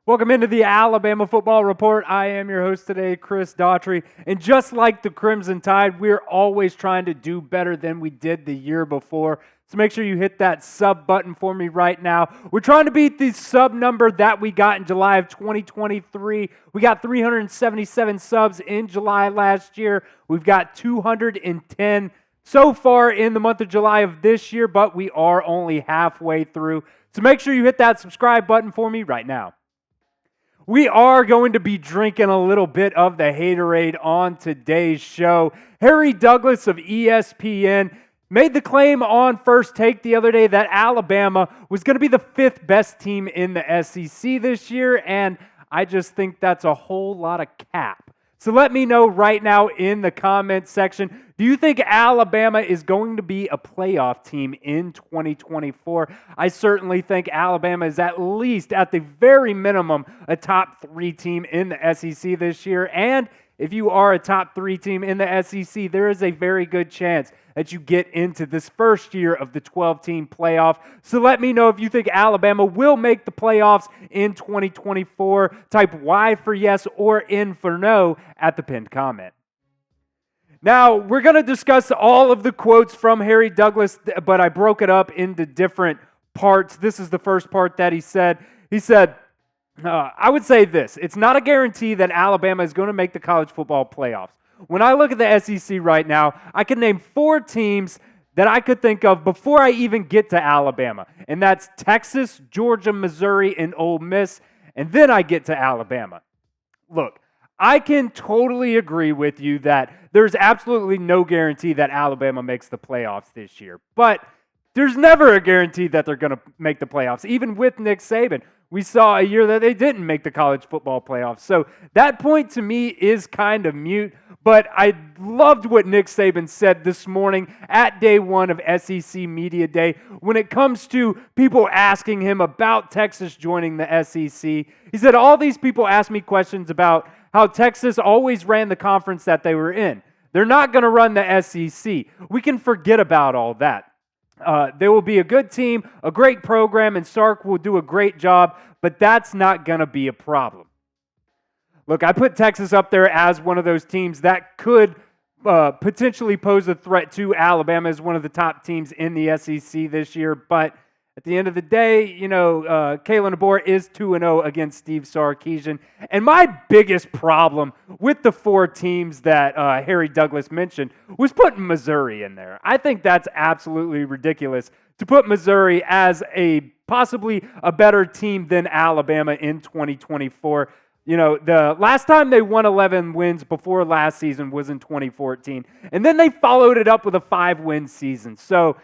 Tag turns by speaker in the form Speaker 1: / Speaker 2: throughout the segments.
Speaker 1: Welcome into the Alabama Football Report. I am your host today, Chris Daughtry. And just like the Crimson Tide, we're always trying to do better than we did the year before. So make sure you hit that sub button for me right now. We're trying to beat the sub number that we got in July of 2023. We got 377 subs in July last year. We've got 210 so far in the month of July of this year, but we are only halfway through. So make sure you hit that subscribe button for me right now. We are going to be drinking a little bit of the haterade on today's show. Harry Douglas of ESPN made the claim on First Take the other day that Alabama was going to be the fifth best team in the SEC this year, and I just think that's a whole lot of cap. So let me know right now in the comments section, do you think Alabama is going to be a playoff team in 2024? I certainly think Alabama is at least, at the very minimum, a top 3 team in the SEC this year. And if you are a top 3 team in the SEC, there is a very good chance that you get into this first year of the 12-team playoff. So let me know if you think Alabama will make the playoffs in 2024. Type Y for yes or N for no at the pinned comment. Now, we're going to discuss all of the quotes from Harry Douglas, but I broke it up into different parts. This is the first part that he said. He said, I would say this. It's not a guarantee that Alabama is going to make the college football playoffs. When I look at the SEC right now, I can name 4 teams that I could think of before I even get to Alabama. And that's Texas, Georgia, Missouri, and Ole Miss. And then I get to Alabama. Look, I can totally agree with you that there's absolutely no guarantee that Alabama makes the playoffs this year. But there's never a guarantee that they're going to make the playoffs. Even with Nick Saban, we saw a year that they didn't make the college football playoffs. So that point to me is kind of mute. But I loved what Nick Saban said this morning at day 1 of SEC Media Day when it comes to people asking him about Texas joining the SEC. He said, all these people ask me questions about how Texas always ran the conference that they were in. They're not going to run the SEC. We can forget about all that. They will be a good team, a great program, and Sark will do a great job, but that's not going to be a problem. Look, I put Texas up there as one of those teams that could potentially pose a threat to Alabama as one of the top teams in the SEC this year, but at the end of the day, Kalen DeBoer is 2-0 against Steve Sarkisian. And my biggest problem with the 4 teams that Harry Douglas mentioned was putting Missouri in there. I think that's absolutely ridiculous to put Missouri as possibly a better team than Alabama in 2024. The last time they won 11 wins before last season was in 2014. And then they followed it up with a 5-win season. So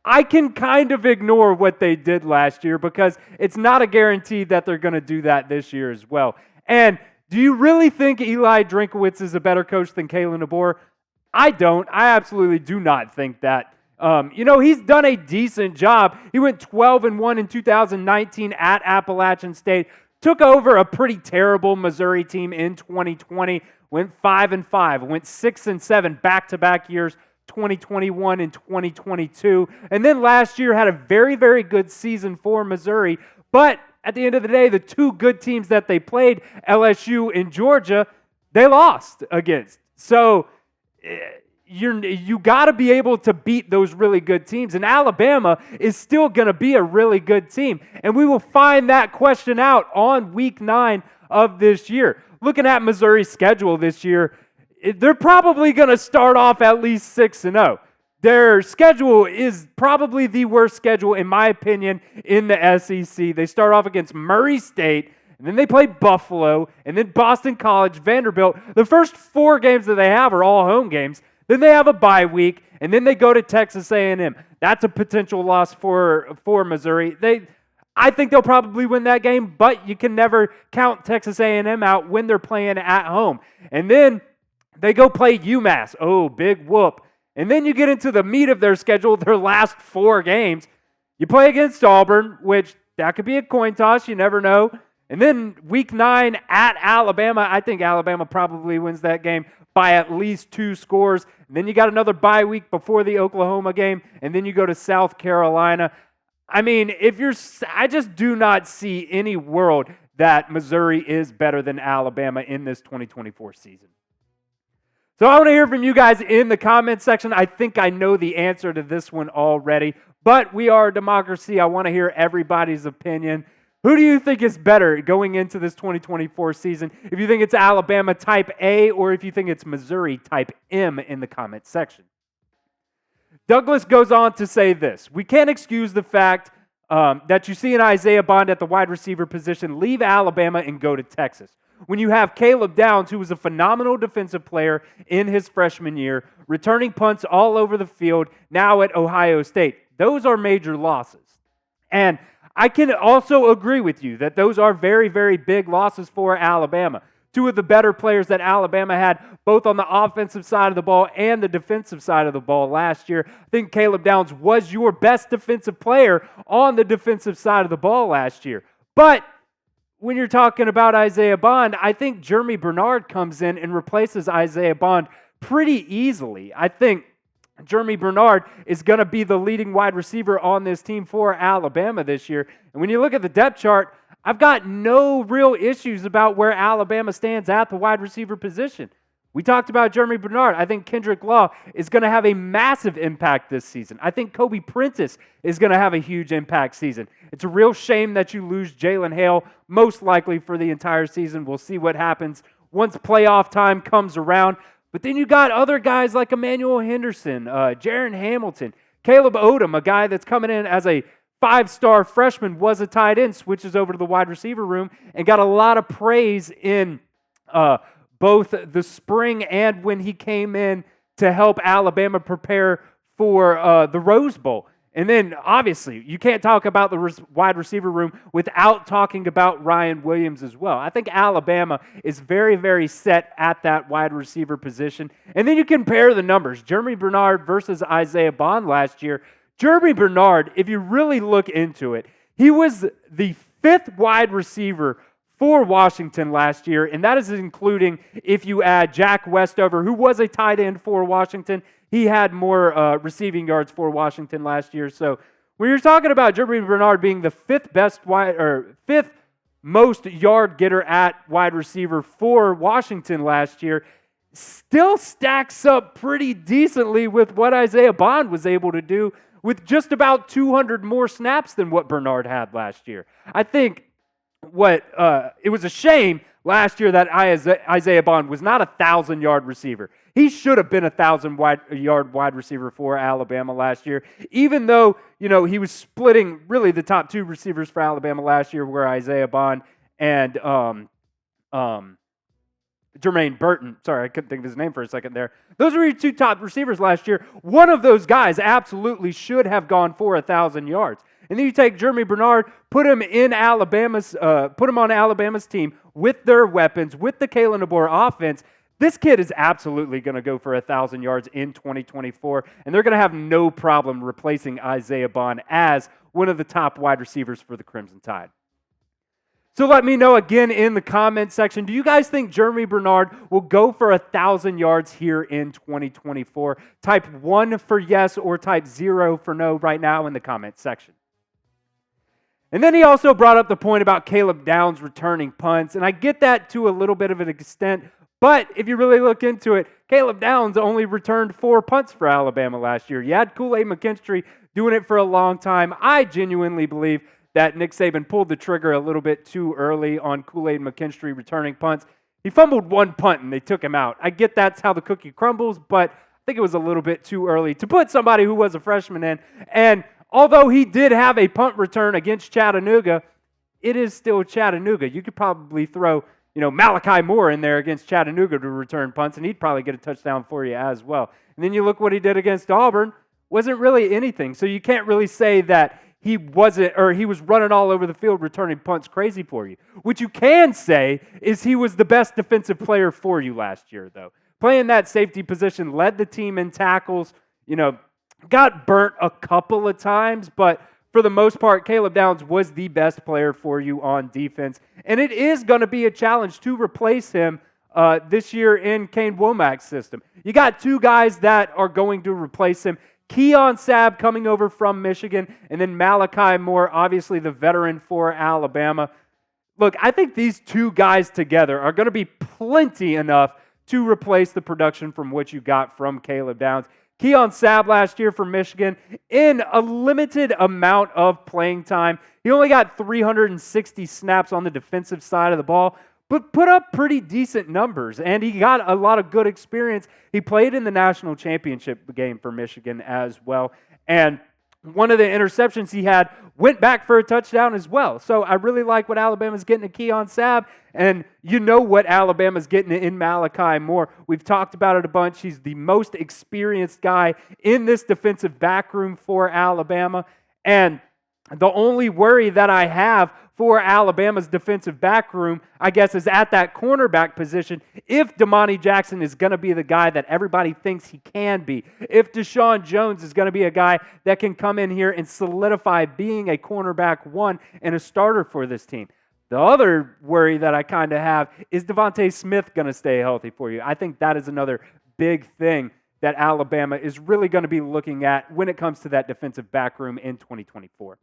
Speaker 1: I can kind of ignore what they did last year because it's not a guarantee that they're going to do that this year as well. And do you really think Eli Drinkowitz is a better coach than Kalen DeBoer? I don't. I absolutely do not think that. He's done a decent job. He went 12-1 in 2019 at Appalachian State, took over a pretty terrible Missouri team in 2020, went 5-5, went 6-7 back-to-back years, 2021 and 2022. And then last year had a very, very good season for Missouri. But at the end of the day, the 2 good teams that they played, LSU and Georgia, they lost against. So you got to be able to beat those really good teams. And Alabama is still going to be a really good team. And we will find that question out on week 9 of this year. Looking at Missouri's schedule this year, they're probably going to start off at least 6-0. Their schedule is probably the worst schedule, in my opinion, in the SEC. They start off against Murray State, and then they play Buffalo, and then Boston College, Vanderbilt. The first 4 games that they have are all home games. Then they have a bye week, and then they go to Texas A&M. That's a potential loss for Missouri. I think they'll probably win that game, but you can never count Texas A&M out when they're playing at home. And then they go play UMass. Oh, big whoop. And then you get into the meat of their schedule, their last 4 games. You play against Auburn, which that could be a coin toss. You never know. And then week 9 at Alabama. I think Alabama probably wins that game. by at least 2 scores. And then you got another bye week before the Oklahoma game, and then you go to South Carolina. I mean, I just do not see any world that Missouri is better than Alabama in this 2024 season. So I want to hear from you guys in the comments section. I think I know the answer to this one already, but we are a democracy. I want to hear everybody's opinion. Who do you think is better going into this 2024 season? If you think it's Alabama type A or if you think it's Missouri type M in the comments section. Douglas goes on to say this: we can't excuse the fact that you see an Isaiah Bond at the wide receiver position leave Alabama and go to Texas, when you have Caleb Downs, who was a phenomenal defensive player in his freshman year, returning punts all over the field, now at Ohio State. Those are major losses. And I can also agree with you that those are very, very big losses for Alabama. 2 of the better players that Alabama had, both on the offensive side of the ball and the defensive side of the ball last year. I think Caleb Downs was your best defensive player on the defensive side of the ball last year. But when you're talking about Isaiah Bond, I think Jeremy Bernard comes in and replaces Isaiah Bond pretty easily. I think Jeremy Bernard is going to be the leading wide receiver on this team for Alabama this year. And when you look at the depth chart, I've got no real issues about where Alabama stands at the wide receiver position. We talked about Jeremy Bernard. I think Kendrick Law is going to have a massive impact this season. I think Kobe Prentice is going to have a huge impact season. It's a real shame that you lose Jalen Hale, most likely for the entire season. We'll see what happens once playoff time comes around. But then you got other guys like Emmanuel Henderson, Jaron Hamilton, Caleb Odom, a guy that's coming in as a 5-star freshman, was a tight end, switches over to the wide receiver room, and got a lot of praise in both the spring and when he came in to help Alabama prepare for the Rose Bowl. And then, obviously, you can't talk about the wide receiver room without talking about Ryan Williams as well. I think Alabama is very, very set at that wide receiver position. And then you compare the numbers. Jeremy Bernard versus Isaiah Bond last year. Jeremy Bernard, if you really look into it, he was the 5th wide receiver for Washington last year, and that is including if you add Jack Westover, who was a tight end for Washington. He had more receiving yards for Washington last year. So when you're talking about Jeremy Bernard being the 5th most yard getter at wide receiver for Washington last year, still stacks up pretty decently with what Isaiah Bond was able to do with just about 200 more snaps than what Bernard had last year. I think it was a shame last year that Isaiah Bond was not a 1,000-yard receiver. He should have been a 1,000-yard wide receiver for Alabama last year, even though, he was splitting really the top 2 receivers for Alabama last year were Isaiah Bond and Jermaine Burton. Sorry, I couldn't think of his name for a second there. Those were your 2 top receivers last year. One of those guys absolutely should have gone for 1,000 yards. And then you take Jeremy Bernard, put him on Alabama's team with their weapons, with the Kalen DeBoer offense. This kid is absolutely going to go for 1,000 yards in 2024, and they're going to have no problem replacing Isaiah Bond as one of the top wide receivers for the Crimson Tide. So let me know again in the comment section, do you guys think Jeremy Bernard will go for 1,000 yards here in 2024? Type 1 for yes or type 0 for no right now in the comment section. And then he also brought up the point about Caleb Downs returning punts, and I get that to a little bit of an extent, but if you really look into it, Caleb Downs only returned 4 punts for Alabama last year. You had Kool-Aid McKinstry doing it for a long time. I genuinely believe that Nick Saban pulled the trigger a little bit too early on Kool-Aid McKinstry returning punts. He fumbled 1 punt and they took him out. I get that's how the cookie crumbles, but I think it was a little bit too early to put somebody who was a freshman in. And although he did have a punt return against Chattanooga, it is still Chattanooga. You could probably throw, Malachi Moore in there against Chattanooga to return punts, and he'd probably get a touchdown for you as well. And then you look what he did against Auburn, wasn't really anything. So you can't really say that he was running all over the field returning punts crazy for you. What you can say is he was the best defensive player for you last year, though. Playing that safety position, led the team in tackles, got burnt a couple of times, but for the most part, Caleb Downs was the best player for you on defense. And it is going to be a challenge to replace him this year in Kane Womack's system. You got two guys that are going to replace him. Keon Sabb coming over from Michigan, and then Malachi Moore, obviously the veteran for Alabama. Look, I think these two guys together are going to be plenty enough to replace the production from what you got from Caleb Downs. Keon Sabb last year for Michigan in a limited amount of playing time. He only got 360 snaps on the defensive side of the ball, but put up pretty decent numbers, and he got a lot of good experience. He played in the national championship game for Michigan as well, and one of the interceptions he had went back for a touchdown as well. So I really like what Alabama's getting at Keon Sabb, and you know what Alabama's getting in Malachi Moore. We've talked about it a bunch. He's the most experienced guy in this defensive backroom for Alabama, and the only worry that I have for Alabama's defensive backroom, I guess, is at that cornerback position. If Damani Jackson is going to be the guy that everybody thinks he can be, if Deshaun Jones is going to be a guy that can come in here and solidify being a cornerback one and a starter for this team. The other worry that I kind of have is Devontae Smith going to stay healthy for you. I think that is another big thing that Alabama is really going to be looking at when it comes to that defensive backroom in 2024.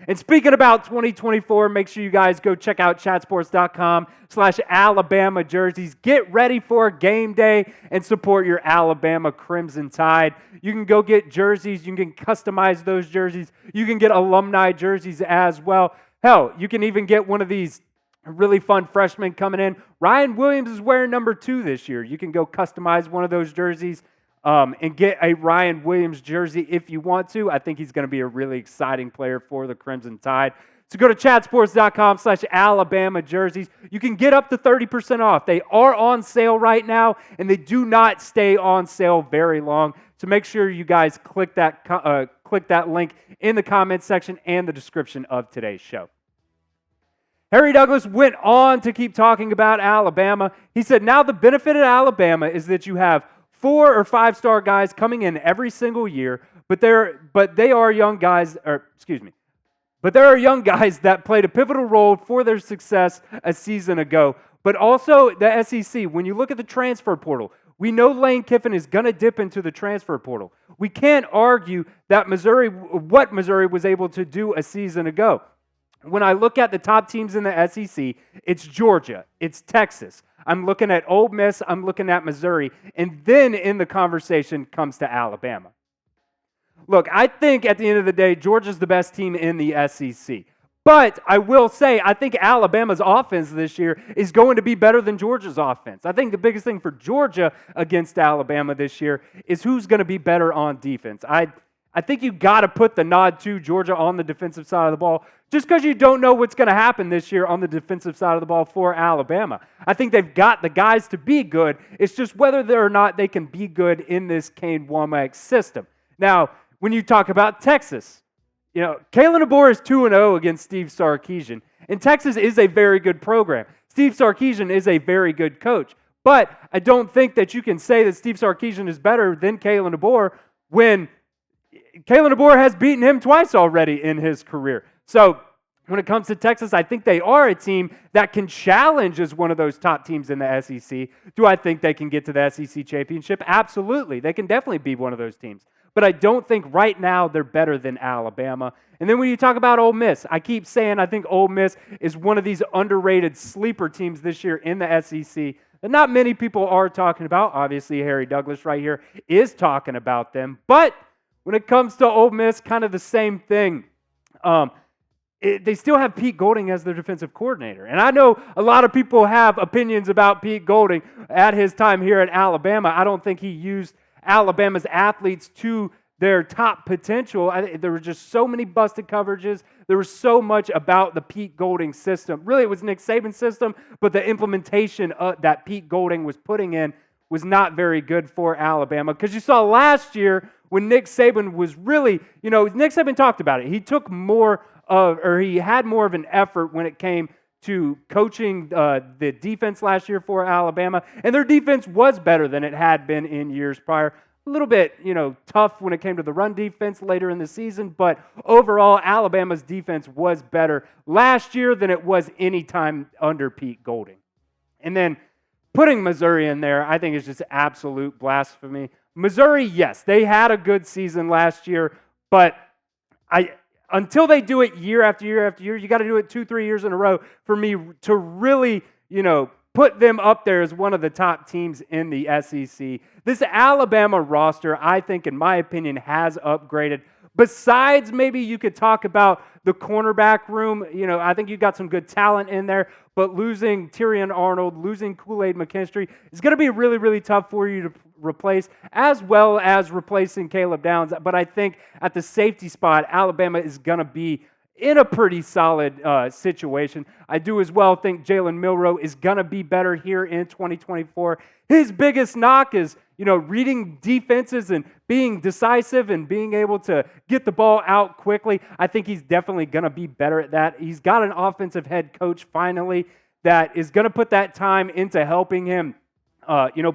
Speaker 1: And speaking about 2024, make sure you guys go check out chatsports.com/Alabama jerseys. Get ready for game day and support your Alabama Crimson Tide. You can go get jerseys. You can customize those jerseys. You can get alumni jerseys as well. Hell, you can even get one of these really fun freshmen coming in. Ryan Williams is wearing number 2 this year. You can go customize one of those jerseys. And get a Ryan Williams jersey if you want to. I think he's going to be a really exciting player for the Crimson Tide. So go to chatsports.com/Alabama jerseys. You can get up to 30% off. They are on sale right now, and they do not stay on sale very long. So make sure you guys click that link in the comments section and the description of today's show. Harry Douglas went on to keep talking about Alabama. He said, now the benefit of Alabama is that you have 4 or 5-star guys coming in every single year, but there are young guys that played a pivotal role for their success a season ago. But also the SEC, when you look at the transfer portal, we know Lane Kiffin is going to dip into the transfer portal. We can't argue that what Missouri was able to do a season ago. When I look at the top teams in the SEC, it's Georgia, it's Texas. I'm looking at Ole Miss, I'm looking at Missouri, and then in the conversation comes to Alabama. Look, I think at the end of the day, Georgia's the best team in the SEC. But I will say, I think Alabama's offense this year is going to be better than Georgia's offense. I think the biggest thing for Georgia against Alabama this year is who's going to be better on defense. I think you got to put the nod to Georgia on the defensive side of the ball just because you don't know what's going to happen this year on the defensive side of the ball for Alabama. I think they've got the guys to be good. It's just whether or not they can be good in this Kane Womack system. Now, when you talk about Texas, Kalen DeBoer is 2-0 against Steve Sarkisian, and Texas is a very good program. Steve Sarkisian is a very good coach, but I don't think that you can say that Steve Sarkisian is better than Kalen DeBoer when Kalen DeBoer has beaten him twice already in his career. So when it comes to Texas, I think they are a team that can challenge as one of those top teams in the SEC. Do I think they can get to the SEC championship? Absolutely. They can definitely be one of those teams. But I don't think right now they're better than Alabama. And then when you talk about Ole Miss, I keep saying I think Ole Miss is one of these underrated sleeper teams this year in the SEC that not many people are talking about. Obviously, Harry Douglas right here is talking about them. But when it comes to Ole Miss, kind of the same thing. They still have Pete Golding as their defensive coordinator. And I know a lot of people have opinions about Pete Golding at his time here at Alabama. I don't think he used Alabama's athletes to their top potential. There were just so many busted coverages. There was so much about the Pete Golding system. Really, it was Nick Saban's system, but the implementation that Pete Golding was putting in was not very good for Alabama. Because you saw last year when Nick Saban was really, Nick Saban talked about it. He took he had more of an effort when it came to coaching the defense last year for Alabama, and their defense was better than it had been in years prior. A little bit, tough when it came to the run defense later in the season, but overall, Alabama's defense was better last year than it was any time under Pete Golding. And then putting Missouri in there, I think, is just absolute blasphemy. Missouri, yes, they had a good season last year, but until they do it year after year after year, you got to do it 2-3 years in a row for me to really, put them up there as one of the top teams in the SEC. This Alabama roster, I think, in my opinion, has upgraded. Besides, maybe you could talk about the cornerback room. I think you got some good talent in there, but losing Tyrion Arnold, losing Kool-Aid McKinstry is going to be really, really tough for you to replace, as well as replacing Caleb Downs. But I think at the safety spot, Alabama is going to be in a pretty solid situation. I do as well think Jalen Milroe is going to be better here in 2024. His biggest knock is, reading defenses and being decisive and being able to get the ball out quickly. I think he's definitely going to be better at that. He's got an offensive head coach finally that is going to put that time into helping him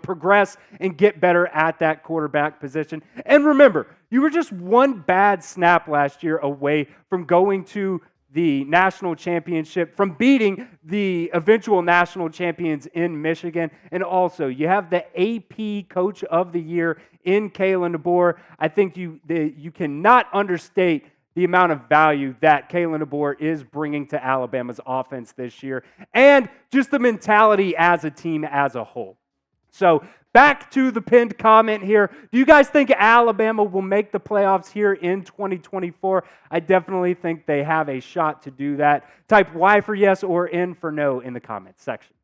Speaker 1: progress and get better at that quarterback position. And remember, you were just one bad snap last year away from going to the national championship, from beating the eventual national champions in Michigan. And also, you have the AP Coach of the Year in Kalen DeBoer. I think you cannot understate the amount of value that Kalen DeBoer is bringing to Alabama's offense this year, and just the mentality as a team as a whole. So back to the pinned comment here. Do you guys think Alabama will make the playoffs here in 2024? I definitely think they have a shot to do that. Type Y for yes or N for no in the comments section.